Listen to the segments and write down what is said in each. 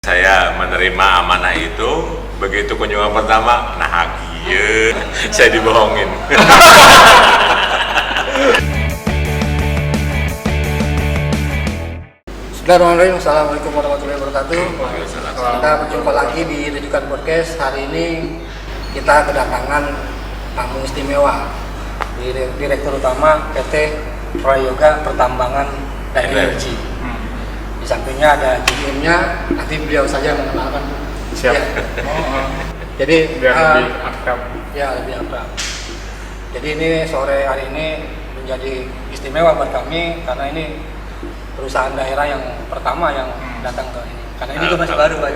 Saya menerima amanah itu, begitu kunjungan pertama, nah iya, saya dibohongin. Bismillahirrahmanirrahim. Assalamualaikum warahmatullahi wabarakatuh. Waalaikumsalam. Kita berjumpa lagi di Rujukan Podcast. Hari ini kita kedatangan tamu istimewa, Direktur Utama PT Prayoga Pertambangan dan Energi. Di sampingnya ada GM-nya, nanti beliau saja mengenalkan. Siap. Ya. Jadi Biar lebih akrab. Ya, lebih akrab. Jadi ini sore hari ini menjadi istimewa buat kami karena ini perusahaan daerah yang pertama yang datang ke ini. Karena ini juga masih baru, Pak.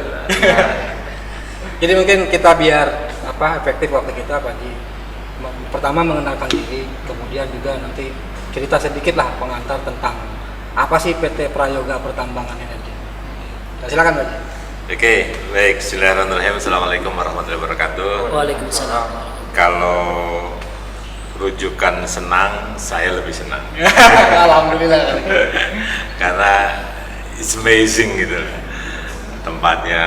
Jadi mungkin kita biar efektif waktu kita bagi pertama mengenalkan diri, kemudian juga nanti cerita sedikit lah pengantar tentang apa sih PT Prayoga Pertambangan Energi. Nah, silakan, Pak. Oke, baik. Bismillahirrahmanirrahim. Assalamualaikum warahmatullahi wabarakatuh. Waalaikumsalam. Kalau rujukan senang, saya lebih senang. Alhamdulillah. Karena it's amazing gitu. Tempatnya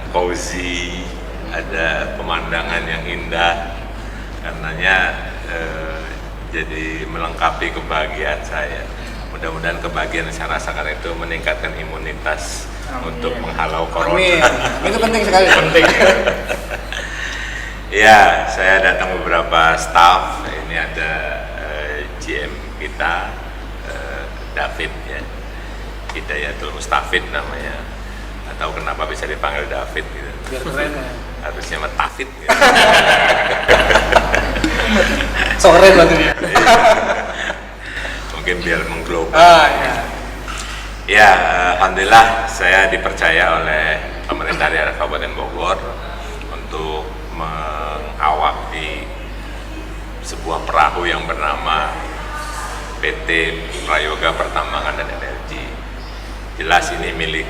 cozy, ada pemandangan yang indah. Karenanya jadi melengkapi kebahagiaan saya. Mudah-mudahan kebahagiaan yang saya rasakan itu meningkatkan imunitas. Amin. Untuk menghalau corona. Amin. Itu penting sekali. Penting. Ya, saya datang beberapa staff. Ini ada GM kita, David ya. Hidayatul Mustafid namanya. Atau kenapa bisa dipanggil David gitu. Biar keren ya. Harusnya sama Tafid gitu. Sore banget ya. Mungkin biar mengglobal. Ya. Ya, alhamdulillah saya dipercaya oleh pemerintah daerah Kabupaten Bogor untuk mengawak di sebuah perahu yang bernama PT Prayoga Pertambangan dan Energi. Jelas ini milik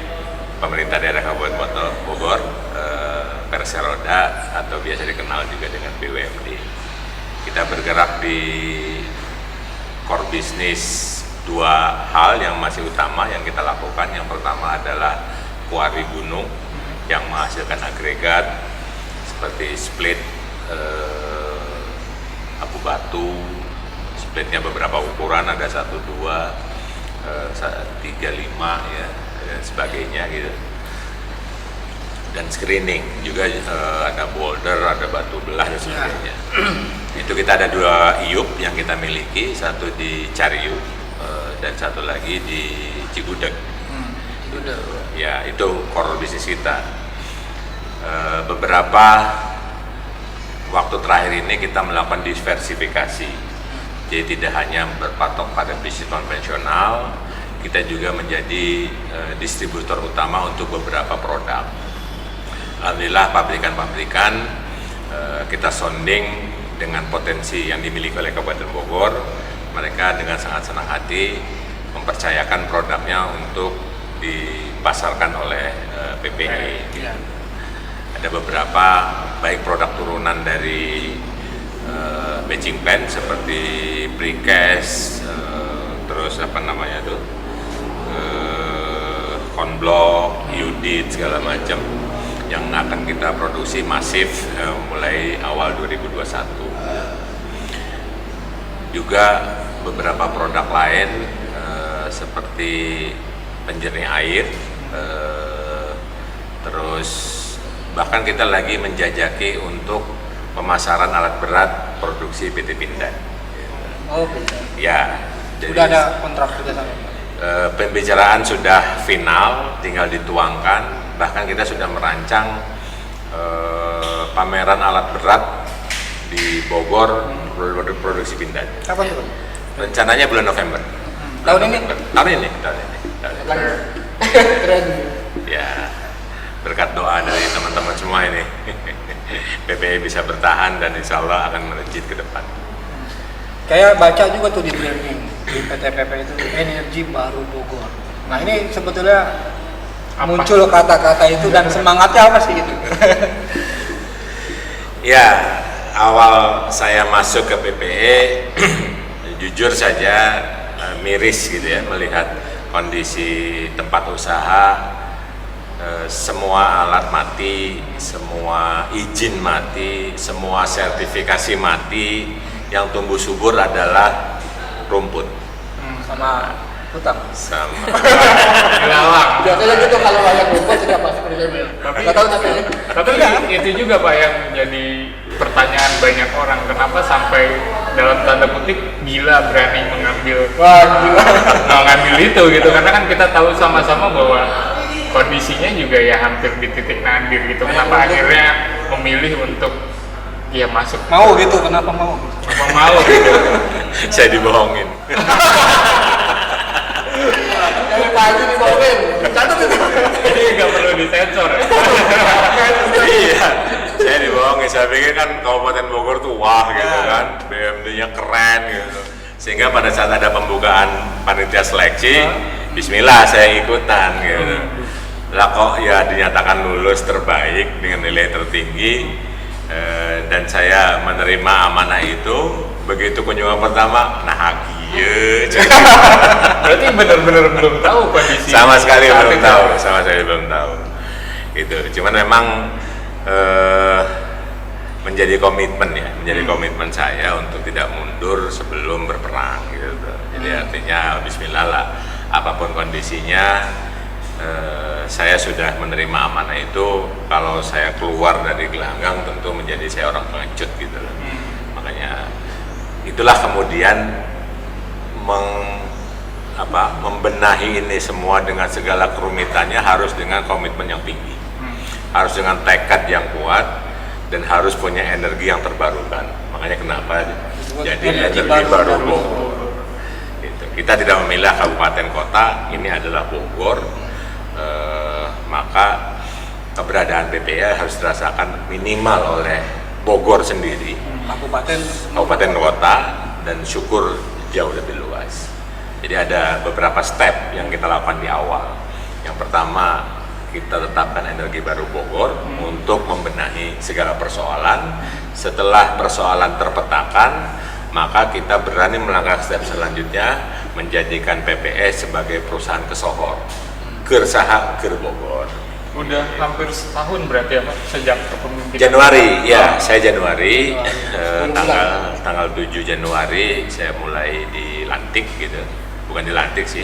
pemerintah daerah Kabupaten Bogor, Perseroda atau biasa dikenal juga dengan BUMD. Kita bergerak di core bisnis dua hal yang masih utama yang kita lakukan. Yang pertama adalah kuari gunung yang menghasilkan agregat seperti split abu batu, splitnya beberapa ukuran, ada 1, 2, 3, 5 ya dan sebagainya gitu. Dan screening juga ada boulder, ada batu belah dan sebagainya. Itu kita ada 2 IUP yang kita miliki, satu di Cariu dan satu lagi di Cigudeg. Ya, itu core bisnis kita. Beberapa waktu terakhir ini kita melakukan diversifikasi. Jadi tidak hanya berpatok pada bisnis konvensional, kita juga menjadi distributor utama untuk beberapa produk. Alhamdulillah pabrikan-pabrikan kita sounding dengan potensi yang dimiliki oleh Kabupaten Bogor. Mereka dengan sangat senang hati mempercayakan produknya untuk dipasarkan oleh PPE. Ada beberapa baik produk turunan dari matching pen seperti precast, terus konblok, unit segala macam yang akan kita produksi masif mulai awal 2021. Juga beberapa produk lain seperti penjernih air, terus bahkan kita lagi menjajaki untuk pemasaran alat berat produksi PT Pindad. Oh, bisa. Ya, jadi Sudah ada kontrak kerjasama. pembicaraan sudah final, tinggal dituangkan. Bahkan kita sudah merancang pameran alat berat di Bogor produksi Pindad. Kapan tuh, Pak? Rencananya bulan November. Tahun ini? Tahun ini. Lagi. Keren. Ya, berkat doa dari teman-teman semua ini, PPE bisa bertahan dan insya Allah akan melejit ke depan. Kayak baca juga tuh di branding di PT PP itu energi baru Bogor. Nah ini sebetulnya muncul kata-kata itu dan semangatnya apa sih gitu? Ya, awal saya masuk ke PPE, jujur saja miris gitu ya melihat kondisi tempat usaha semua alat mati, semua izin mati, semua sertifikasi mati. Yang tumbuh subur adalah rumput sama hutan. sama Lawang. Biasanya gitu kalau yang rumput tidak pasti kerja. Tapi itu juga Pak yang jadi pertanyaan banyak orang, kenapa sampai dalam tanda kutip gila berani mengambil mengambil itu gitu, karena kan kita tahu sama-sama bahwa kondisinya juga ya hampir di titik nadir gitu. Kenapa akhirnya memilih untuk ya masuk? Mau gitu, kenapa mau? Kenapa mau gitu? saya dibohongin. Dari pagi dibohongin. Catat itu. Jadi nggak perlu disensor ya? Iya, saya dibohongin. Saya pikir kan Kabupaten Bogor tuh wah gitu kan, BMD-nya keren gitu. Sehingga pada saat ada pembukaan panitia seleksi, Bismillah saya ikutan gitu. Lah kok ya dinyatakan lulus terbaik dengan nilai tertinggi, dan saya menerima amanah itu. Begitu kunjungan pertama, nah iya. Berarti benar-benar belum tahu kondisi. Sama sekali saat belum itu. tahu, sama sekali belum tahu. Itu, cuman memang menjadi komitmen ya, menjadi komitmen saya untuk tidak mundur sebelum berperang gitu. Jadi artinya Bismillah lah, apapun kondisinya, saya sudah menerima amanah itu. Kalau saya keluar dari gelanggang tentu menjadi saya orang pengecut gitu. Makanya itulah kemudian membenahi ini semua dengan segala kerumitannya harus dengan komitmen yang tinggi, harus dengan tekad yang kuat, dan harus punya energi yang terbarukan. Makanya kenapa jadi energi baru Bogor. Gitu. Kita tidak memilih kabupaten kota, ini adalah Bogor, maka keberadaan BPA harus dirasakan minimal oleh Bogor sendiri, kabupaten kota, dan syukur jauh lebih luas. Jadi ada beberapa step yang kita lakukan di awal. Yang pertama, kita tetapkan energi baru Bogor untuk membenahi segala persoalan. Setelah persoalan terpetakan, maka kita berani melangkah step selanjutnya, menjadikan PPS sebagai perusahaan kesohor, Gersaha Ger Bogor. Udah hampir setahun berarti ya Pak, sejak kepemimpinan Januari, ya saya Januari, tanggal 7 Januari saya mulai dilantik gitu, bukan dilantik sih,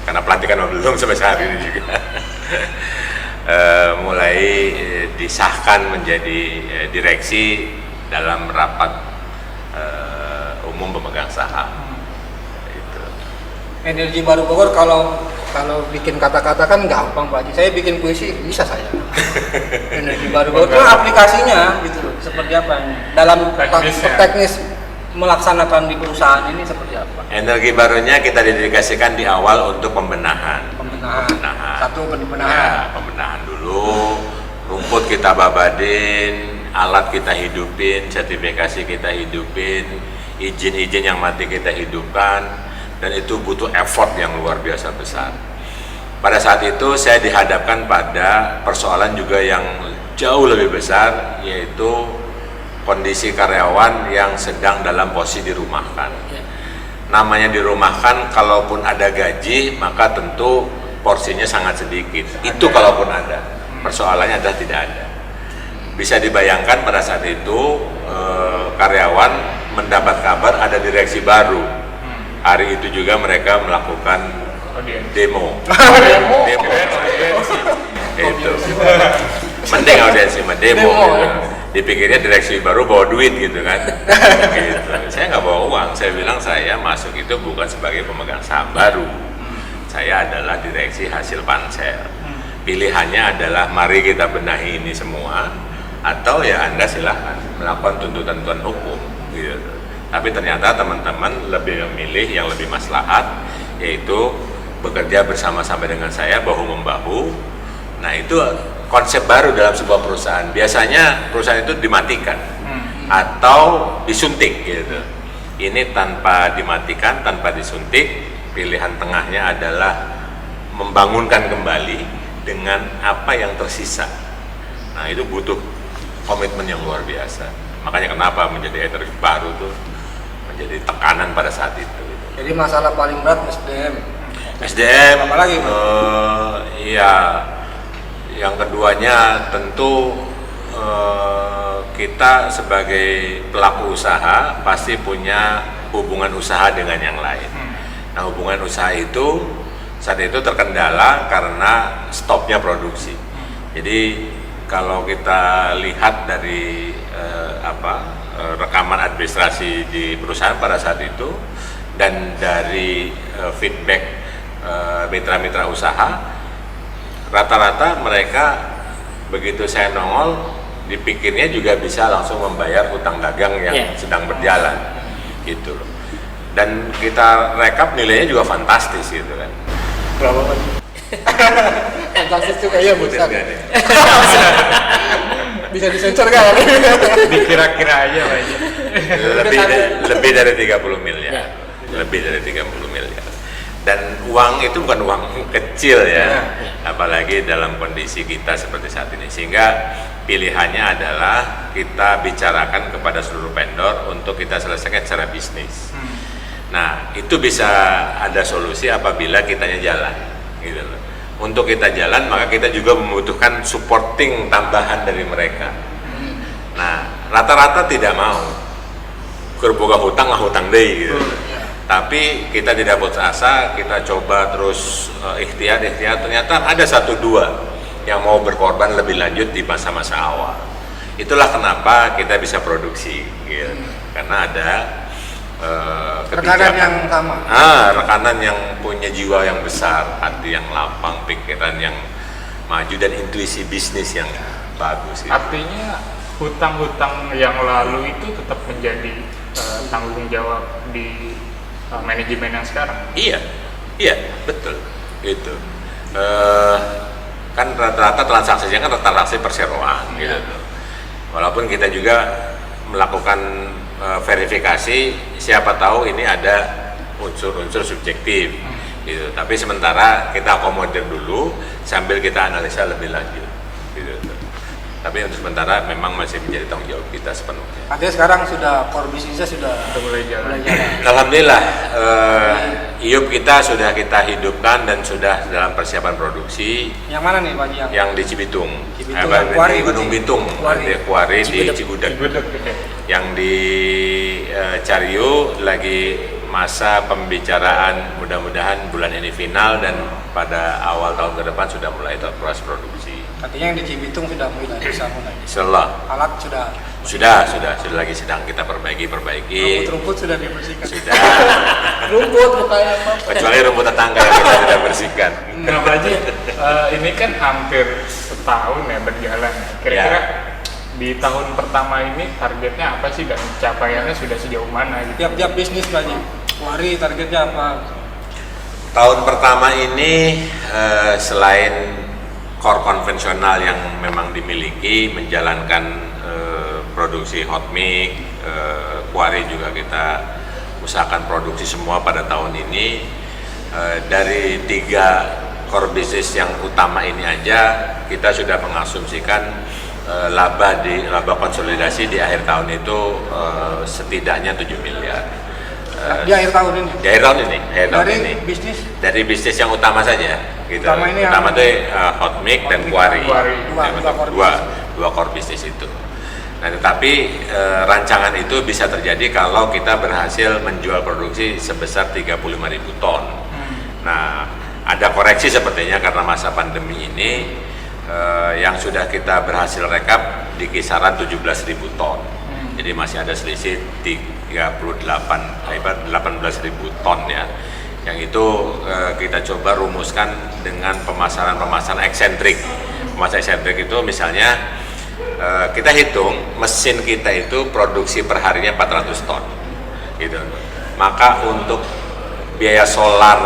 karena pelantikan belum sampai saat ini juga. Mulai disahkan menjadi direksi dalam rapat umum pemegang saham. Itu. Energi baru Bogor kalau bikin kata-kata kan gampang Pak Haji. Saya bikin puisi bisa saya. Energi baru Bogor itu aplikasinya gitu loh. Seperti apa ini? Dalam teknis melaksanakan di perusahaan ini seperti apa? Energi barunya kita dedikasikan di awal untuk pembenahan. Satu pembenahan. Ya, pembenahan dulu. Rumput kita babadin, alat kita hidupin, sertifikasi kita hidupin, izin-izin yang mati kita hidupkan. Dan itu butuh effort yang luar biasa besar. Pada saat itu saya dihadapkan pada persoalan juga yang jauh lebih besar, yaitu kondisi karyawan yang sedang dalam posisi dirumahkan. Namanya dirumahkan, kalaupun ada gaji, maka tentu porsinya sangat sedikit. Itu kalaupun ada. Persoalannya adalah tidak ada. Bisa dibayangkan pada saat itu karyawan mendapat kabar ada direksi baru. Hari itu juga mereka melakukan demo. Itu mending audiensi mah demo gitu. Dipikirnya direksi baru bawa duit gitu kan. Gitu. Saya nggak bawa uang. Saya bilang saya masuk itu bukan sebagai pemegang saham baru. Saya adalah direksi hasil pansel. Pilihannya adalah mari kita benahi ini semua, atau ya Anda silahkan melakukan tuntutan hukum gitu. Tapi ternyata teman-teman lebih memilih yang lebih maslahat, yaitu bekerja bersama-sama dengan saya bahu-membahu. Nah itu konsep baru dalam sebuah perusahaan. Biasanya perusahaan itu dimatikan atau disuntik gitu. Ini tanpa dimatikan, tanpa disuntik, pilihan tengahnya adalah membangunkan kembali dengan apa yang tersisa. Nah itu butuh komitmen yang luar biasa. Makanya kenapa menjadi energi baru tuh menjadi tekanan pada saat itu. Jadi masalah paling berat SDM. SDM, apalagi? Iya, Yang keduanya tentu kita sebagai pelaku usaha pasti punya hubungan usaha dengan yang lain. Nah, hubungan usaha itu saat itu terkendala karena stopnya produksi. Jadi kalau kita lihat dari rekaman administrasi di perusahaan pada saat itu dan dari feedback mitra-mitra usaha, rata-rata mereka begitu saya nongol dipikirnya juga bisa langsung membayar utang dagang yang sedang berjalan gitu loh. Dan kita rekap nilainya juga fantastis gitu kan. Berapa Pak? Fantastis juga ya besar. Bisa disensor kan? Dikira-kira aja Pak. Lebih dari 30 miliar. Lebih dari 30 miliar. Dan uang itu bukan uang kecil ya, apalagi dalam kondisi kita seperti saat ini. Sehingga pilihannya adalah kita bicarakan kepada seluruh vendor untuk kita selesaikan secara bisnis. Nah, itu bisa ada solusi apabila kitanya jalan, gitu loh. Untuk kita jalan, maka kita juga membutuhkan supporting tambahan dari mereka. Nah, rata-rata tidak mau. Kerboga hutang lah hutang deh, gitu. Tapi kita tidak putus asa, kita coba terus ikhtiar, ternyata ada 1-2 yang mau berkorban lebih lanjut di masa-masa awal. Itulah kenapa kita bisa produksi, gitu. Karena ada rekanan yang sama. Rekanan yang punya jiwa yang besar, hati yang lapang, pikiran yang maju dan intuisi bisnis yang bagus. Gitu. Artinya hutang-hutang yang lalu itu tetap menjadi tanggung jawab di manajemen yang sekarang. Iya, betul. Itu kan rata-rata transaksinya kan transaksi perseroan, gitu. Walaupun kita juga melakukan verifikasi, siapa tahu ini ada unsur-unsur subjektif, gitu. Tapi sementara kita akomodir dulu sambil kita analisa lebih lanjut, gitu. Tapi untuk sementara memang masih menjadi tanggung jawab kita sepenuhnya. Artinya sekarang sudah core bisnisnya sudah mulai jalan. Alhamdulillah, IUP kita sudah kita hidupkan dan sudah dalam persiapan produksi. Yang mana nih Pak? Yang di Cibitung, Kuari, di Gunung Bitung, Kuari di Cigudeg. Yang di Cariu lagi masa pembicaraan, mudah-mudahan bulan ini final dan pada awal tahun ke depan sudah mulai proses produksi. Artinya yang di Cibitung sudah mulai bisa mulai. Insyaallah. Alat sudah lagi sedang kita perbaiki. Rumput-rumput sudah dibersihkan. Sudah. Rumput bukan apa. Kecuali rumput tetangga yang kita sudah bersihkan. Kenapa aja? Ini kan hampir setahun ya berjalan. Kira-kira di tahun pertama ini targetnya apa sih dan capaiannya sudah sejauh mana? Gitu? Tiap-tiap bisnis Pak Haji. Kuari targetnya apa? Tahun pertama ini selain core konvensional yang memang dimiliki, menjalankan produksi hot mic, Kuari juga kita usahakan produksi semua pada tahun ini. Dari 3 core bisnis yang utama ini aja kita sudah mengasumsikan laba konsolidasi di akhir tahun itu setidaknya 7 miliar. Di akhir tahun ini. Di akhir tahun ini. Bisnis. Dari bisnis yang utama saja. Gitu. Utama ini utama itu hot mic dan Kuari. Dua core bisnis itu. Nah, tetapi rancangan itu bisa terjadi kalau kita berhasil menjual produksi sebesar 35.000 ton. Nah, ada koreksi sepertinya karena masa pandemi ini yang sudah kita berhasil rekap di kisaran 17.000 ton. Jadi masih ada selisih 18.000 ton ya. Yang itu kita coba rumuskan dengan pemasaran eksentrik. Pemasaran eksentrik itu misalnya kita hitung mesin kita itu produksi per harinya 400 ton gitu. Maka untuk biaya solar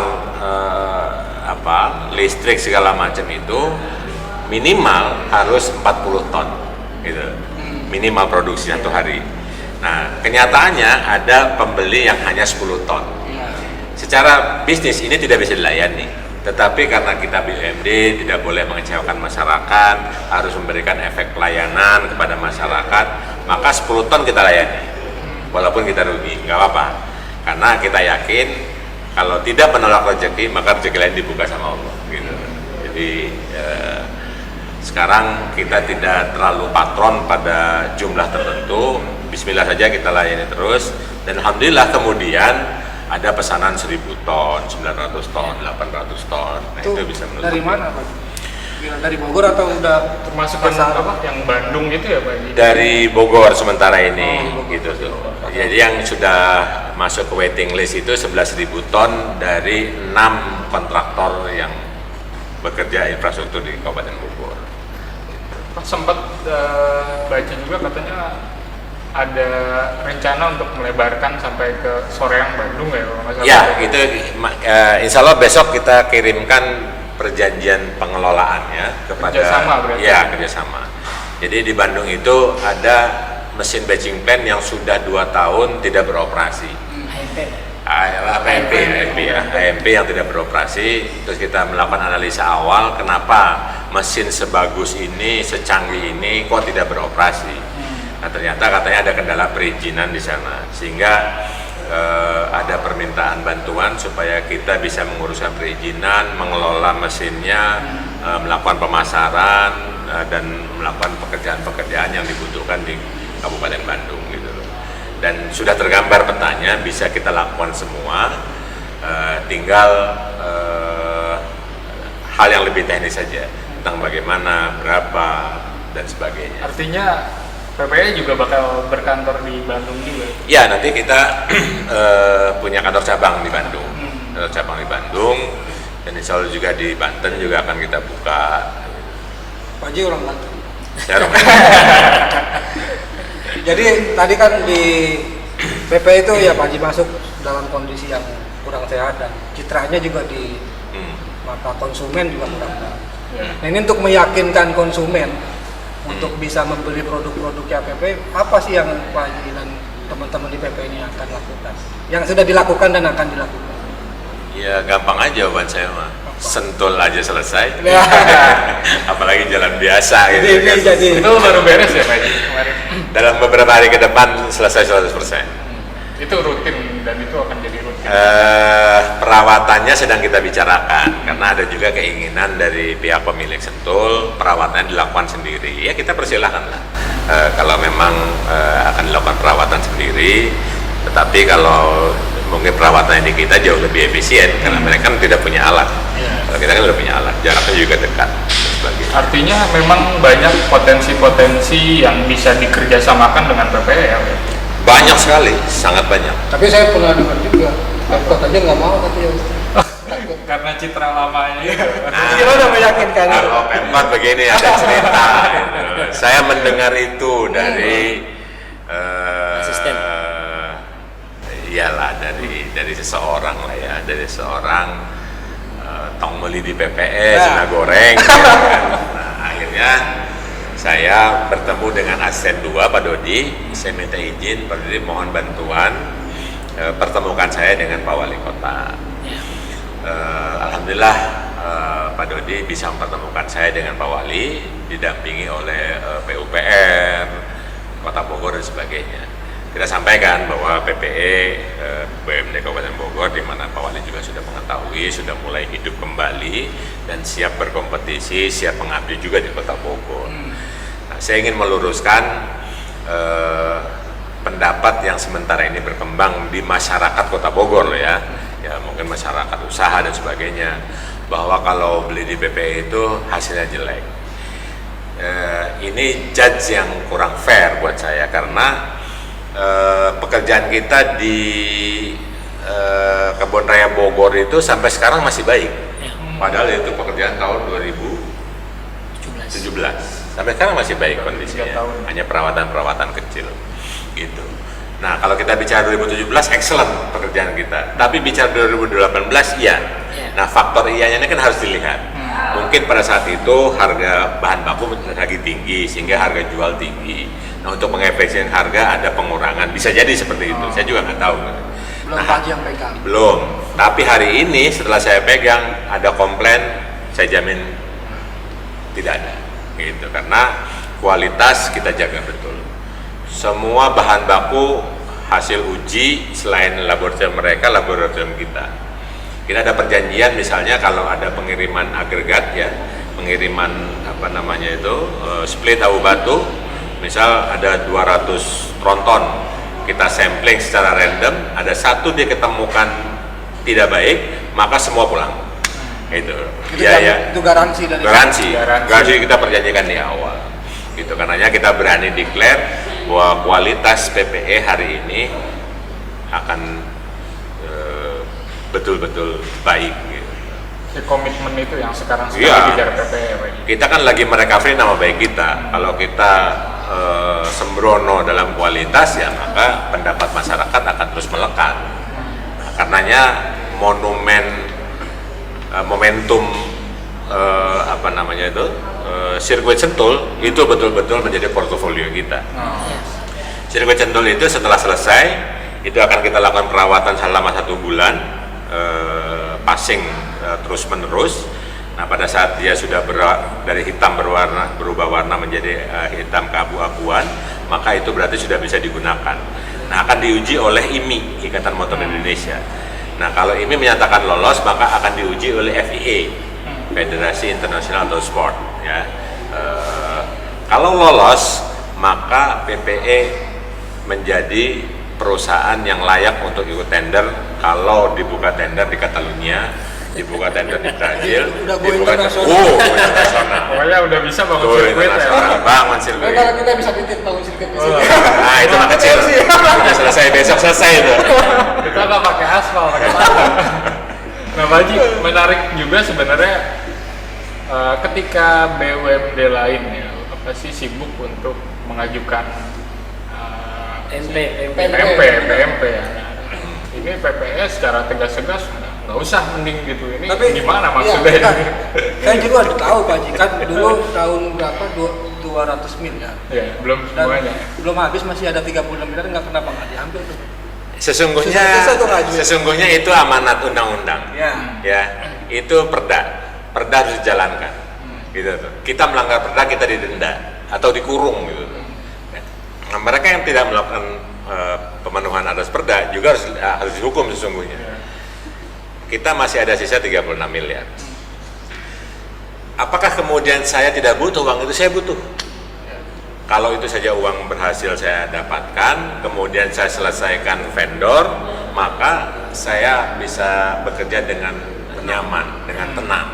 listrik segala macam itu minimal harus 40 ton gitu. Minimal produksi satu hari. Nah, kenyataannya ada pembeli yang hanya 10 ton. Secara bisnis ini tidak bisa dilayani, tetapi karena kita BUMD tidak boleh mengecewakan masyarakat, harus memberikan efek pelayanan kepada masyarakat, maka 10 ton kita layani, walaupun kita rugi, nggak apa-apa, karena kita yakin kalau tidak menolak rezeki, maka rezeki lain dibuka sama Allah. Gitu. Jadi Sekarang kita tidak terlalu patron pada jumlah tertentu, bismillah saja kita layani terus, dan alhamdulillah kemudian ada pesanan 1000 ton, 900 ton, 800 ton. Nah, itu bisa menutupi. Dari mana Pak? Dari Bogor atau udah Termasuk yang Bandung gitu ya Pak Haji? Dari Bogor sementara ini, Bogor. gitu tuh. Jadi yang sudah masuk ke waiting list itu 11.000 ton dari 6 kontraktor yang bekerja infrastruktur di Kabupaten Bogor. Sempat baca juga katanya ada rencana untuk melebarkan sampai ke Soreang Bandung ya kalau nggak salah. Ya, itu insya Allah besok kita kirimkan perjanjian pengelolaannya kepada Kerjasama berarti? Ya, kerjasama. Jadi di Bandung itu ada mesin batching plant yang sudah 2 tahun tidak beroperasi. AMP yang tidak beroperasi. Terus kita melakukan analisa awal kenapa mesin sebagus ini, secanggih ini kok tidak beroperasi. Nah, ternyata katanya ada kendala perizinan di sana, sehingga ada permintaan bantuan supaya kita bisa menguruskan perizinan, mengelola mesinnya, melakukan pemasaran dan melakukan pekerjaan-pekerjaan yang dibutuhkan di Kabupaten Bandung gitu loh. Dan sudah tergambar petanya, bisa kita lakukan semua, tinggal hal yang lebih teknis saja tentang bagaimana, berapa dan sebagainya. Artinya PPE juga bakal berkantor di Bandung juga? Ya, nanti kita punya kantor cabang di Bandung, kantor cabang di Bandung, dan insya Allah juga di Banten juga akan kita buka. Pak Haji orang Banten. Saya orang Jadi tadi kan di PP itu ya Pak Haji masuk dalam kondisi yang kurang sehat dan citranya juga di mata konsumen juga kurang sehat. Nah, ini untuk meyakinkan konsumen untuk bisa membeli produk-produknya PP, apa sih yang Pak Haji dan teman-teman di PP ini akan lakukan? Yang sudah dilakukan dan akan dilakukan? Ya gampang aja jawaban saya mah, sentul aja selesai. Ya. Apalagi jalan biasa gitu kan. Jadi Itu baru beres ya Pak Haji kemarin? Dalam beberapa hari ke depan selesai 100%. Itu rutin dan itu akan jadi rutin? Perawatannya sedang kita bicarakan, karena ada juga keinginan dari pihak pemilik Sentul perawatannya dilakukan sendiri. Ya kita persilahkan lah, kalau memang akan dilakukan perawatan sendiri. Tetapi kalau mungkin perawatannya di kita jauh lebih efisien karena mereka kan tidak punya alat. Kalau kita kan sudah punya alat, jaraknya juga dekat dan sebagainya. Artinya memang banyak potensi-potensi yang bisa dikerjasamakan dengan PPE ya? Banyak sekali, sangat banyak. tapi saya pernah dengar juga, Pemkot aja nggak mau katanya. Karena citra lamanya itu. Gimana meyakinkan? Kalau Pemkot begini ada cerita. Gitu. Saya mendengar itu dari Asisten. Iyalah dari seseorang lah ya, dari seorang tong meli di PPS, nah goreng. Ya kan? Nah, akhirnya saya bertemu dengan asisten 2 Pak Dodi. Saya minta izin Pak Dodi, mohon bantuan, pertemukan saya dengan Pak Wali Kota. Alhamdulillah Pak Dodi bisa mempertemukan saya dengan Pak Wali, didampingi oleh PUPR, Kota Bogor dan sebagainya. Kita sampaikan bahwa PPE BUMD Kabupaten Bogor, di mana Pak Wali juga sudah mengetahui, sudah mulai hidup kembali dan siap berkompetisi, siap mengabdi juga di Kota Bogor. Nah, saya ingin meluruskan pendapat yang sementara ini berkembang di masyarakat Kota Bogor loh ya, mungkin masyarakat usaha dan sebagainya, bahwa kalau beli di PPE itu hasilnya jelek. Ini judge yang kurang fair buat saya, karena pekerjaan kita di Kebun Raya Bogor itu sampai sekarang masih baik. Padahal itu pekerjaan tahun 2017. Sampai sekarang masih baik kondisinya. Hanya perawatan-perawatan kecil gitu. Nah, kalau kita bicara 2017 excellent pekerjaan kita. Tapi bicara 2018 iya. Nah, faktor iyanya ini kan harus dilihat. Mungkin pada saat itu harga bahan baku lagi tinggi sehingga harga jual tinggi. Nah, untuk mengefisienkan harga ada pengurangan, bisa jadi seperti itu. Saya juga nggak tahu. Belum Pak Haji yang pegang. Belum. Tapi hari ini setelah saya pegang ada komplain, saya jamin tidak ada. Gitu. Karena kualitas kita jaga betul. Semua bahan baku hasil uji, selain laboratorium mereka, laboratorium kita. Kita ada perjanjian, misalnya kalau ada pengiriman agregat ya, pengiriman split tahu batu, misal ada 200 tronton, kita sampling secara random, ada satu dia ketemukan tidak baik, maka semua pulang. Itu Itu garansi dari garansi kita perjanjikan di awal. Gitu, karenanya kita berani declare bahwa kualitas PPE hari ini akan betul-betul baik. Gitu. Si komitmen itu yang sekarang dikejar PPE. Kita kan lagi merecovery nama baik kita. Kalau kita sembrono dalam kualitas, ya maka pendapat masyarakat akan terus melekat. Nah, karenanya momentum sirkuit Sentul itu betul-betul menjadi portofolio kita. Sirkuit Sentul itu setelah selesai itu akan kita lakukan perawatan selama 1 bulan, passing terus menerus. Nah, pada saat dia sudah dari hitam berubah warna menjadi hitam keabu-abuan, maka itu berarti sudah bisa digunakan. Nah, akan diuji oleh IMI, Ikatan Motor Indonesia. Nah, kalau IMI menyatakan lolos, maka akan diuji oleh FIA, Federasi Internasional Auto Sport. Ya. Kalau lolos, maka PPE menjadi perusahaan yang layak untuk ikut tender. Kalau dibuka tender di Catalunya, dibuka tender di Brazil, udah go dibuka internasional. Internasional. Pokoknya udah bisa bangun Go sirkuit ya. internasional, bangun sirkuit. Kalau kita bisa titip bangun sirkuit di sini. Nah, itu mah kecil. Udah selesai, besok selesai itu. Kita nggak pakai aspal, pakai tanah. Nah, Pak Haji, menarik juga sebenarnya ketika BUMD lain ya, apa sih sibuk untuk mengajukan PMP ya. Ini PPS secara tegas-tegas nggak usah, mending gitu. Ini gimana maksudnya? Iya, saya juga tahu Pak Haji, kan dulu tahun berapa 200 miliar. Ya, belum Dan semuanya. belum habis, masih ada 36 miliar, kenapa nggak diambil tuh? Sesungguhnya itu amanat undang-undang. Ya, itu perda harus dijalankan. Gitu tuh. Kita melanggar perda, kita didenda atau dikurung gitu. Nah, mereka yang tidak melakukan pemenuhan atas perda juga harus dihukum sesungguhnya. Kita masih ada sisa 36 miliar. Apakah kemudian saya tidak butuh uang itu? Saya butuh. Kalau itu saja uang berhasil saya dapatkan, kemudian saya selesaikan vendor, maka saya bisa bekerja dengan nyaman, dengan tenang.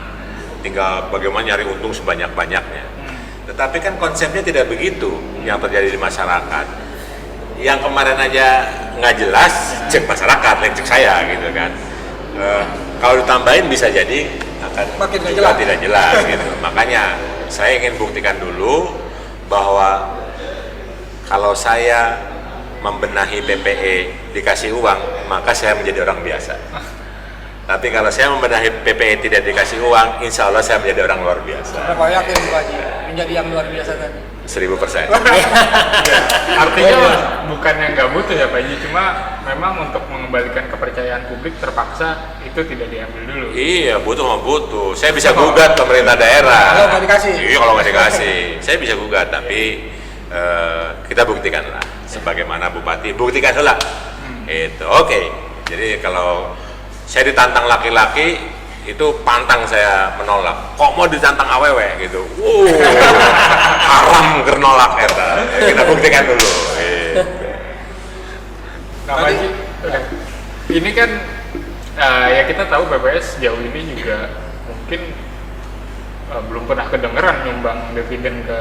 Tinggal bagaimana nyari untung sebanyak-banyaknya. Tetapi kan konsepnya tidak begitu yang terjadi di masyarakat. Yang kemarin aja nggak jelas, cek masyarakat, cek saya gitu kan. Kalau ditambahin bisa jadi akan makin juga tidak jelas gitu. Makanya saya ingin buktikan dulu bahwa kalau saya membenahi PPE dikasih uang, maka saya menjadi orang biasa. Tapi kalau saya membenahi PPE tidak dikasih uang, insya Allah saya menjadi orang luar biasa. Berapa yakin Pak Haji menjadi yang luar biasa tadi? 1000%. Artinya bukannya nggak butuh ya Pak Haji, cuma memang untuk mengembalikan kepercayaan publik terpaksa itu tidak diambil dulu. Iya, butuh. Saya bisa gugat pemerintah daerah. Kalau nggak dikasih? Iya, kalau nggak dikasih. Saya bisa gugat, tapi kita buktikanlah. Sebagaimana Bupati, buktikan lah. Itu oke. Jadi kalau saya ditantang laki-laki, itu pantang saya menolak. Kok mau ditantang awewe gitu? Haram nolak eta. Kita buktikan dulu. Nah, Pak Haji, ini kan ya kita tahu BPS jauh ini juga mungkin belum pernah kedengeran nyumbang dividen ke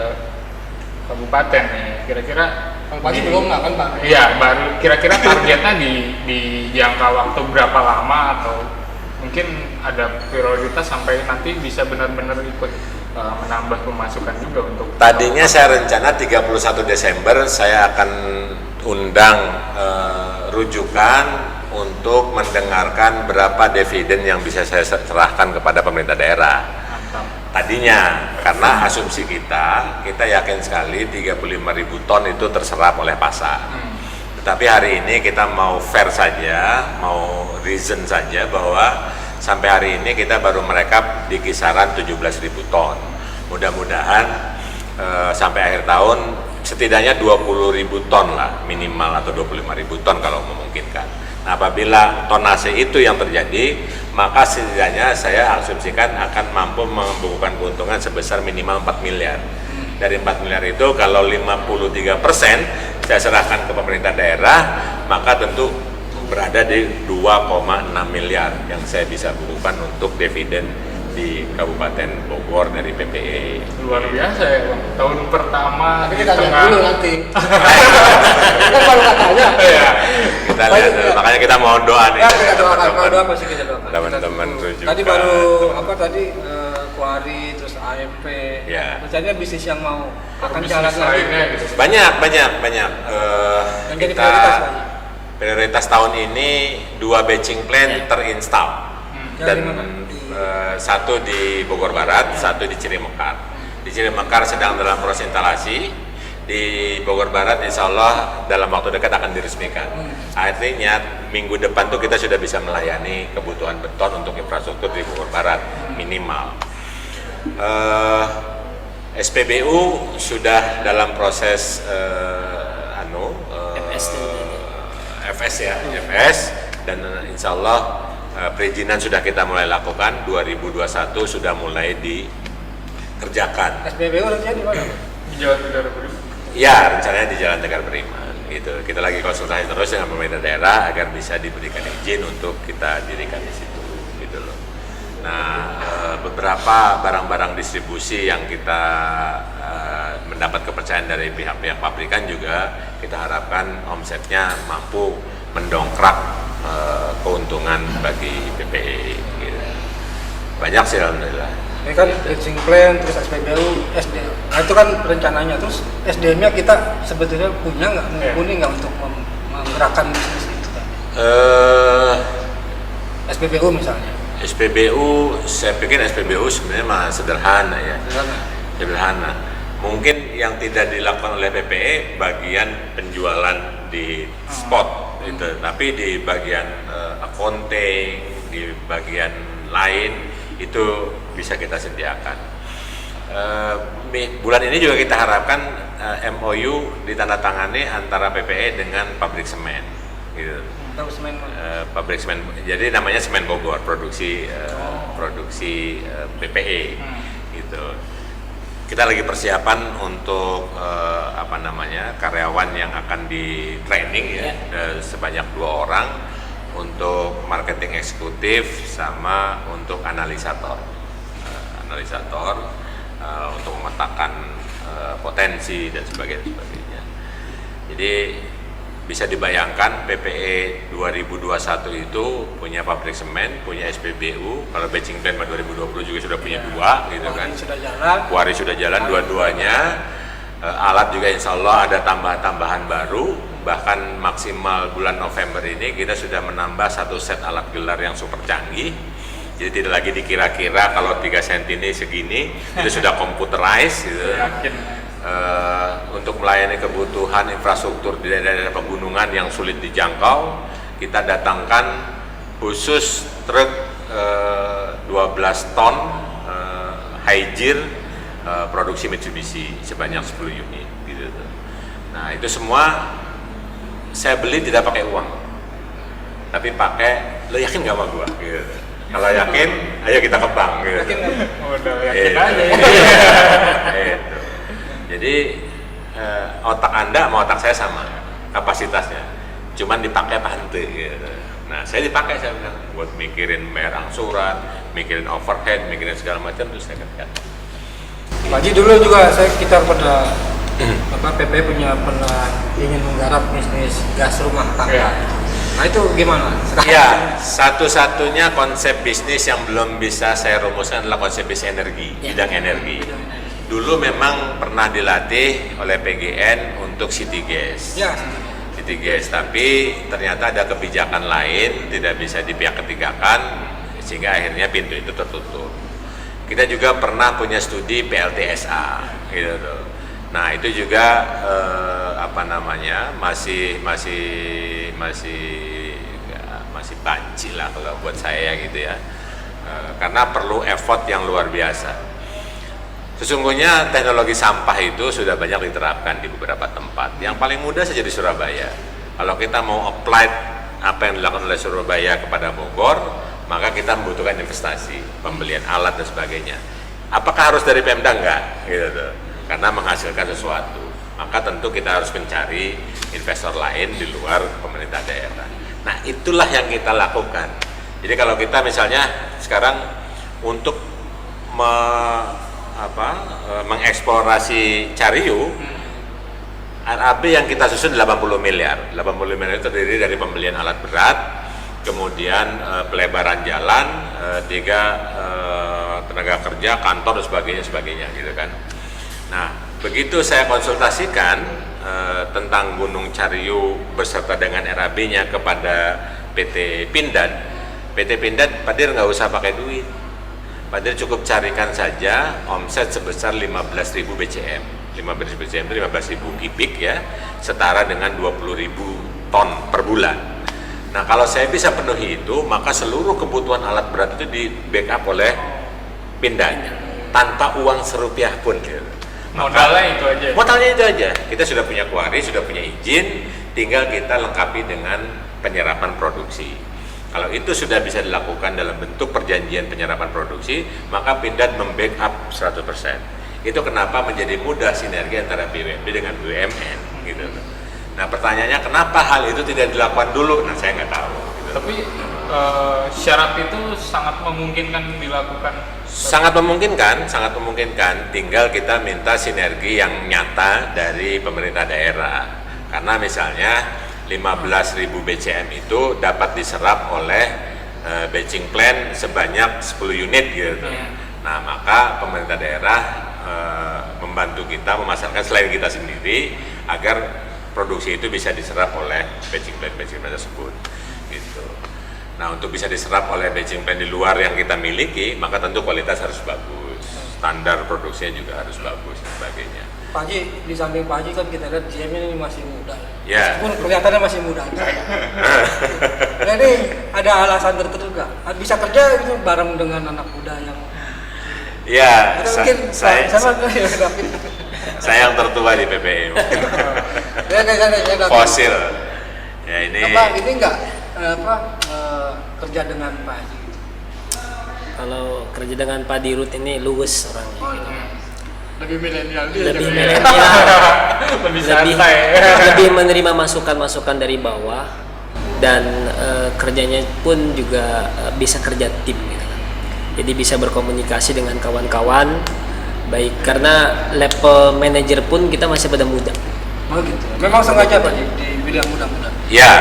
kabupaten nih. Kira-kira Pak Haji belum nggak kan Pak? Iya, baru kira-kira targetnya di jangka waktu berapa lama, atau mungkin ada prioritas sampai nanti bisa benar-benar ikut menambah pemasukan juga untuk. Tadinya saya rencana 31 Desember saya akan undang rujukan untuk mendengarkan berapa dividen yang bisa saya serahkan kepada pemerintah daerah. Tadinya, karena asumsi kita yakin sekali 35.000 ton itu terserap oleh pasar. Tetapi hari ini kita mau fair saja, mau reason saja bahwa sampai hari ini kita baru merekap di kisaran 17.000 ton. Mudah-mudahan sampai akhir tahun setidaknya 20.000 ton lah minimal, atau 25.000 ton kalau memungkinkan. Nah, apabila tonase itu yang terjadi, maka setidaknya saya asumsikan akan mampu membukukan keuntungan sebesar minimal 4 miliar. Dari 4 miliar itu kalau 53% saya serahkan ke pemerintah daerah, maka tentu berada di 2,6 miliar yang saya bisa bukukan untuk dividen di Kabupaten Bogor dari PPE. Luar biasa ya Bang. Tahun pertama Tapi di kita lihat tengah. dulu nanti. Kan baru katanya. Iya. Kita lihat dulu, makanya kita mohon doa nih. Ya, kita doakan. Kalau doa pasti kita doakan. Teman-teman Kita rujukan. tadi baru apa tadi Kuari terus AMP. Ya. Misalnya bisnis yang mau akan Bisnis jalan lagi. lainnya gitu. Banyak. Yang jadi Kita prioritas, Pak. prioritas tahun ini 2 batching plant terinstall. Dan Dari mana? satu di Bogor Barat, satu di Cirimekar. Di Cirimekar sedang dalam proses instalasi. Di Bogor Barat insya Allah dalam waktu dekat akan diresmikan. Artinya minggu depan tuh kita sudah bisa melayani kebutuhan beton untuk infrastruktur di Bogor Barat minimal. SPBU sudah dalam proses FS ya, FS, dan insya Allah perizinan sudah kita mulai lakukan. 2021 sudah mulai dikerjakan. SPBU nantinya di mana? Di Jawa Negara Beriman. Ya, rencananya di Jalan Tegar Beriman. Gitu. Kita lagi konsultasi terus dengan pemerintah daerah agar bisa diberikan izin untuk kita dirikan di situ. Gitu loh. Nah, beberapa barang-barang distribusi yang kita mendapat kepercayaan dari pihak-pihak pabrikan juga kita harapkan omsetnya mampu mendongkrak keuntungan bagi PPE. Gitu. Banyak sih alhamdulillah. Ini kan batching plan, terus SPBU, SD. Nah itu kan rencananya. Terus SDM-nya kita sebetulnya punya nggak, mumpuni nggak untuk menggerakkan bisnis itu kan? SPBU misalnya. SPBU, saya pikir SPBU sebenarnya mah sederhana ya. Sederhana. Mungkin yang tidak dilakukan oleh PPE bagian penjualan di spot gitu. Tapi di bagian accounting, di bagian lain itu bisa kita sediakan. Bulan ini juga kita harapkan MOU ditandatangani antara PPE dengan pabrik semen gitu. Tahu semen mana? Pabrik semen, jadi namanya Semen Bogor, produksi PPE gitu. Kita lagi persiapan untuk karyawan yang akan di training ya, sebanyak 2 orang untuk marketing eksekutif sama untuk analisator untuk memetakan potensi dan sebagainya. Jadi bisa dibayangkan PPE 2021 itu punya pabrik semen, punya SPBU. Kalau batching plan 2020 juga sudah punya 2 gitu kan. Sudah jalan. Kuari sudah jalan dua-duanya. Alat juga insya Allah ada tambahan baru. Bahkan maksimal bulan November ini kita sudah menambah 1 set alat gelar yang super canggih. Jadi tidak lagi dikira-kira kalau 3 cm ini segini, itu sudah computerized gitu. Untuk melayani kebutuhan infrastruktur di daerah pegunungan yang sulit dijangkau, kita datangkan khusus truk 12 ton high gear produksi Mitsubishi sebanyak 10 unit gitu. Nah itu semua saya beli tidak pakai uang, tapi pakai, lo yakin nggak sama gua? Gitu. Kalau yakin, ayo kita ke bank. Gitu. Udah yakin aja ya. Gitu. Jadi otak Anda sama otak saya sama kapasitasnya, cuman dipakai apa hente gitu. Nah saya dipakai, saya bilang buat mikirin bayar angsuran, mikirin overhead, mikirin segala macam, terus saya kerjakan. Pak Haji dulu juga kita pada PP pernah ingin menggarap bisnis gas rumah tangga. Nah itu gimana? Ya, satu-satunya konsep bisnis yang belum bisa saya rumuskan adalah konsep bisnis energi, bidang energi. Dulu memang pernah dilatih oleh PGN untuk city gas. Ya. City gas, tapi ternyata ada kebijakan lain tidak bisa di pihak ketigakan sehingga akhirnya pintu itu tertutup. Kita juga pernah punya studi PLTSA gitu tuh. Nah, itu juga masih banci lah kalau buat saya gitu ya. Karena perlu effort yang luar biasa. Sesungguhnya teknologi sampah itu sudah banyak diterapkan di beberapa tempat. Yang paling mudah saja di Surabaya. Kalau kita mau apply apa yang dilakukan oleh Surabaya kepada Bogor, maka kita membutuhkan investasi, pembelian alat dan sebagainya. Apakah harus dari Pemda? Enggak, gitu tuh. Karena menghasilkan sesuatu, maka tentu kita harus mencari investor lain di luar pemerintah daerah. Nah, itulah yang kita lakukan. Jadi kalau kita misalnya sekarang untuk mengeksplorasi Cariu, RAB yang kita susun 80 miliar. 80 miliar itu terdiri dari pembelian alat berat, kemudian pelebaran jalan, 3 tenaga kerja, kantor dan sebagainya gitu kan. Nah, begitu saya konsultasikan tentang Gunung Cariu beserta dengan RAB-nya kepada PT Pindad, Pak Dir nggak usah pakai duit. Pak Dir cukup carikan saja omset sebesar 15.000 BCM. 15.000 BCM itu 15.000 kubik ya, setara dengan 20.000 ton per bulan. Nah, kalau saya bisa penuhi itu, maka seluruh kebutuhan alat berat itu di backup oleh Pindad tanpa uang serupiah pun gitu. Modalnya itu aja. Modalnya itu aja. Kita sudah punya kuari, sudah punya izin, tinggal kita lengkapi dengan penyerapan produksi. Kalau itu sudah bisa dilakukan dalam bentuk perjanjian penyerapan produksi, maka Pindad membackup 100%. Itu kenapa menjadi mudah sinergi antara BUMD dengan BUMN gitu. Nah, pertanyaannya kenapa hal itu tidak dilakukan dulu? Nah, saya nggak tahu. Gitu. Tapi syarat itu sangat memungkinkan dilakukan. Sangat memungkinkan. Tinggal kita minta sinergi yang nyata dari pemerintah daerah. Karena misalnya 15.000 BCM itu dapat diserap oleh batching plant sebanyak 10 unit gitu. Nah, maka pemerintah daerah membantu kita memasarkan selain kita sendiri agar produksi itu bisa diserap oleh batching plant tersebut gitu. Nah, untuk bisa diserap oleh batching plant di luar yang kita miliki, maka tentu kualitas harus bagus, standar produksinya juga harus bagus dan sebagainya. Pak Haji, di samping Pak Haji kan kita lihat GM ini masih muda. Ya. Meskipun kelihatannya masih muda. Jadi ada alasan tertentu nggak? Bisa kerja itu bareng dengan anak muda yang ya, saya yang tertua di PPI. Fosil. Ya ini. Ini enggak kerja dengan Pak Haji? Kalau kerja dengan Pak Dirut ini luwes orangnya. Gitu. Lebih milenial Lebih milenial. lebih menerima masukan-masukan dari bawah dan kerjanya pun juga bisa kerja tim gitu. Jadi bisa berkomunikasi dengan kawan-kawan baik karena level manajer pun kita masih pada muda. Oh gitu. Memang sengaja Pak di bidang muda-muda. Ya,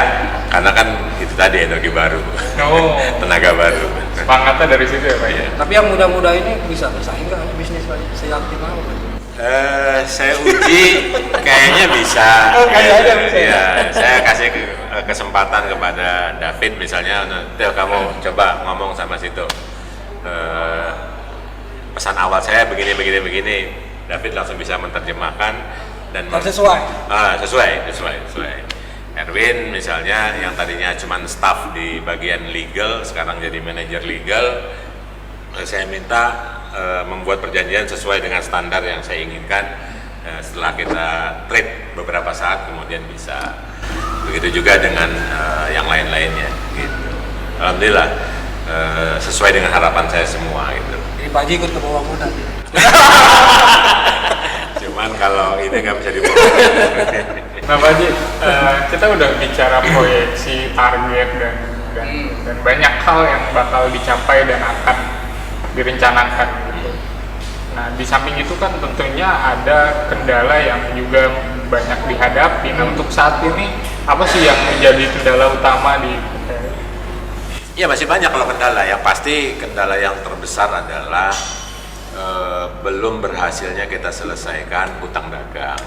karena kan itu tadi energi baru. Oh. Tenaga baru. Semangatnya dari situ ya Pak. Ya. Tapi yang muda-muda ini bisa bersaing nggak bisnis Pak? Saya aktif apa Pak? Saya uji kayaknya bisa. Kayaknya bisa. Ya, saya kasih kesempatan kepada David misalnya, Tel kamu coba ngomong sama situ. Pesan awal saya begini. David langsung bisa menerjemahkan dan sesuai. Erwin misalnya yang tadinya cuma staff di bagian legal sekarang jadi manajer legal, saya minta membuat perjanjian sesuai dengan standar yang saya inginkan. Setelah kita trade beberapa saat kemudian bisa. Begitu juga dengan yang lain-lainnya gitu. Alhamdulillah sesuai dengan harapan saya semua gitu. Jadi Pak Haji ikut ke bawah muda. Cuman kalau ini nggak bisa dibawa. Nah Pak Haji, kita udah bicara proyeksi, target dan banyak hal yang bakal dicapai dan akan direncanakan gitu. Nah di samping itu kan tentunya ada kendala yang juga banyak dihadapi. Nah untuk saat ini apa sih yang menjadi kendala utama di? Ya masih banyak kalau kendala. Yang pasti kendala yang terbesar adalah belum berhasilnya kita selesaikan hutang dagang.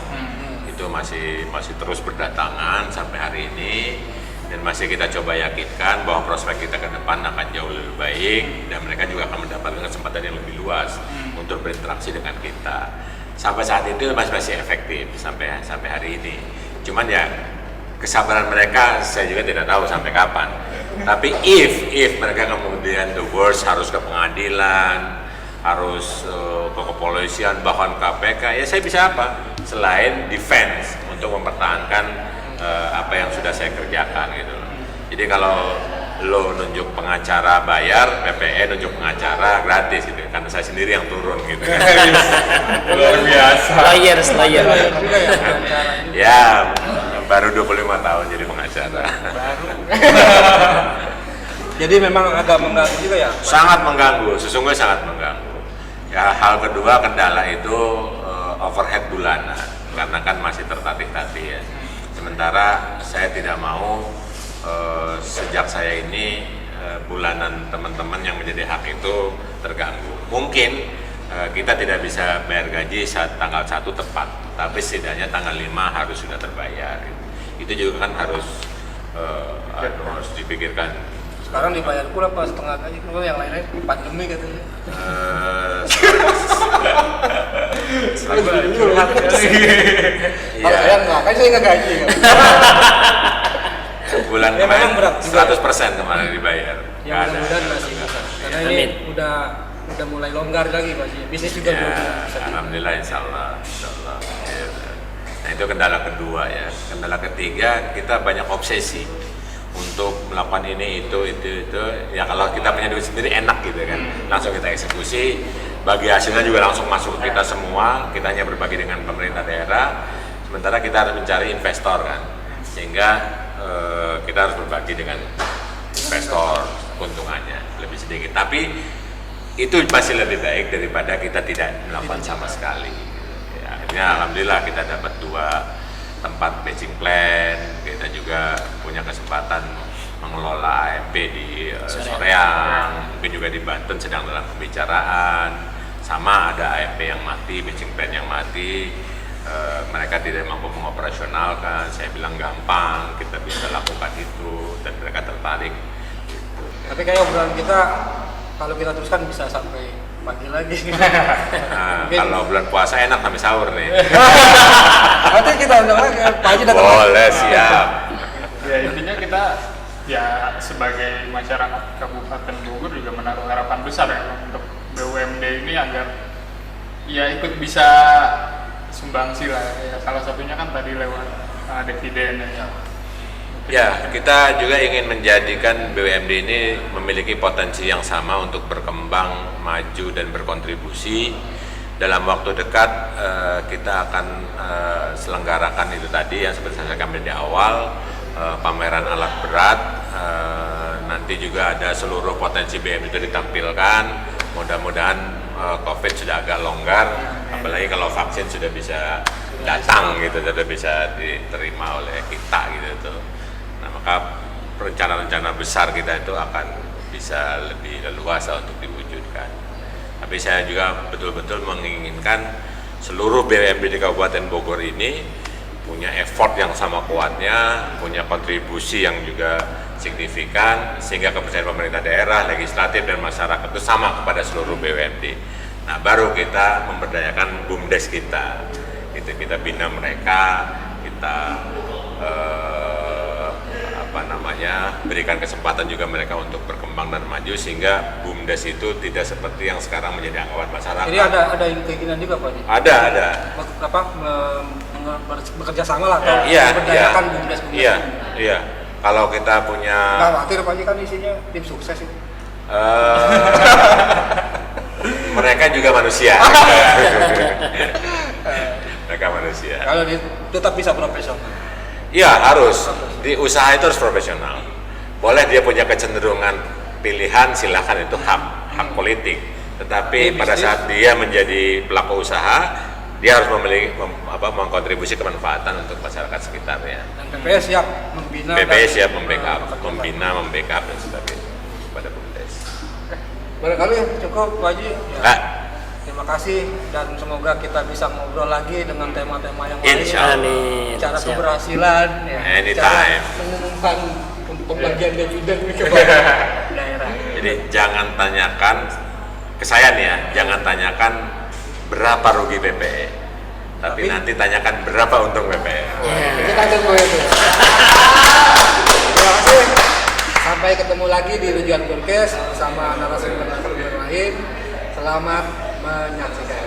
Itu masih terus berdatangan sampai hari ini dan masih kita coba yakinkan bahwa prospek kita ke depan akan jauh lebih baik dan mereka juga akan mendapatkan kesempatan yang lebih luas untuk berinteraksi dengan kita. Sampai saat itu masih efektif sampai hari ini. Cuman ya kesabaran mereka saya juga tidak tahu sampai kapan. Tapi if mereka kemudian the worst harus ke pengadilan, harus ke kepolisian bahkan KPK, ya saya bisa apa selain defense untuk mempertahankan apa yang sudah saya kerjakan gitu. Jadi kalau lo nunjuk pengacara bayar, PPE nunjuk pengacara gratis gitu, karena saya sendiri yang turun gitu. Luar biasa. Lawyers. juga ya pengacara ini. Ya, baru 25 tahun jadi pengacara. Jadi memang agak mengganggu juga ya. Sangat mengganggu, sesungguhnya sangat mengganggu. Ya, hal kedua kendala itu overhead bulanan, karena kan masih tertatih-tatih ya. Sementara saya tidak mau sejak saya ini bulanan teman-teman yang menjadi hak itu terganggu. Mungkin kita tidak bisa bayar gaji saat tanggal 1 tepat, tapi setidaknya tanggal 5 harus sudah terbayar. Itu juga kan harus dipikirkan. Sekarang dibayar pula pas setengah gaji, kalau yang lainnya pandemi katanya. Kalau saya enggak, kan saya nggak gaji. Sebulan Ya, kemarin memang berat juga. 100% kemarin dibayar. Ya Nggak ada. mudah-mudahan masih bisa. Karena ini Amin. udah mulai longgar lagi Pak Ji. Bisnis juga Ya, belum bisa. alhamdulillah insya Allah. Ya. Nah itu kendala kedua ya. Kendala ketiga, kita banyak obsesi untuk melakukan ini itu. Ya kalau kita punya duit sendiri enak gitu kan, langsung kita eksekusi. Bagi hasilnya juga langsung masuk ke kita semua. Kita hanya berbagi dengan pemerintah daerah. Sementara kita harus mencari investor kan, sehingga kita harus berbagi dengan investor keuntungannya lebih sedikit. Tapi itu masih lebih baik daripada kita tidak melakukan sama sekali. Ya, akhirnya alhamdulillah kita dapat 2 tempat batching plan. Kita juga punya kesempatan mengelola AMP di Soreang, mungkin juga di Banten sedang dalam pembicaraan. Sama ada AMP yang mati, batching plan yang mati. Mereka tidak mampu mengoperasionalkan. Saya bilang gampang, kita bisa lakukan itu dan mereka tertarik. Gitu. Tapi kayak obrolan kita kalau kita teruskan bisa sampai pagi lagi. Nah, Mungkin- kalau bulan puasa enak sampai sahur nih. Nanti kita undang lagi Pak Haji datang. Boleh, siap. Ya intinya kita ya sebagai masyarakat Kabupaten Bogor juga menaruh harapan besar ya untuk BUMD ini agar ya ikut bisa sumbangsi lah ya, salah satunya kan tadi lewat dividen ya. Ya, kita juga ingin menjadikan BUMD ini memiliki potensi yang sama untuk berkembang, maju dan berkontribusi. Dalam waktu dekat kita akan selenggarakan itu tadi yang seperti saya sampaikan di awal, pameran alat berat. Nanti juga ada seluruh potensi BUMD itu ditampilkan. Mudah-mudahan COVID sudah agak longgar, apalagi kalau vaksin sudah bisa datang gitu, sudah bisa diterima oleh kita gitu tuh. Nah, maka rencana-rencana besar kita itu akan bisa lebih leluasa untuk diwujudkan. Tapi saya juga betul-betul menginginkan seluruh BUMD di Kabupaten Bogor ini punya effort yang sama kuatnya, punya kontribusi yang juga signifikan, sehingga kepercayaan pemerintah daerah, legislatif, dan masyarakat itu sama kepada seluruh BUMD. Nah, baru kita memberdayakan BUMDes kita. Kita bina mereka, kita berikan kesempatan juga mereka untuk berkembang dan maju, sehingga BUMDes itu tidak seperti yang sekarang menjadi anggapan masyarakat. Jadi ada keinginan juga Pak Haji. Ada. Bekerja sama lah atau Iya. memberdayakan BUMDes. Iya. Kalau kita punya Nggak khawatir Pak Haji, kan isinya tim sukses itu. mereka juga manusia. Mereka manusia. Kalau tetap bisa profesional. Iya, harus. Di usaha itu harus profesional. Boleh dia punya kecenderungan pilihan, silahkan, itu hak politik. Tetapi Ini pada bisnis. saat dia menjadi pelaku usaha, dia harus mengkontribusi kemanfaatan untuk masyarakat sekitarnya. Dan PPS siap membina. BPS siap bekerja membackup dan sebagainya pada BUMDes. Barangkali cukup Pak Haji. Ya. Nah, Terima kasih dan semoga kita bisa ngobrol lagi dengan tema-tema yang lain. Insya Allah. Amin. Cara Siap. keberhasilan, ya. Anytime. Cara mengumumkan pembagian dividen kepada daerah. Jadi jangan tanyakan ke saya nih ya, jangan tanyakan berapa rugi PPE, tapi nanti tanyakan berapa untung PPE. Kita tunggu itu. Terima kasih. Sampai ketemu lagi di Rujukan Podcast bersama narasumber lain. Selamat menyaksikan.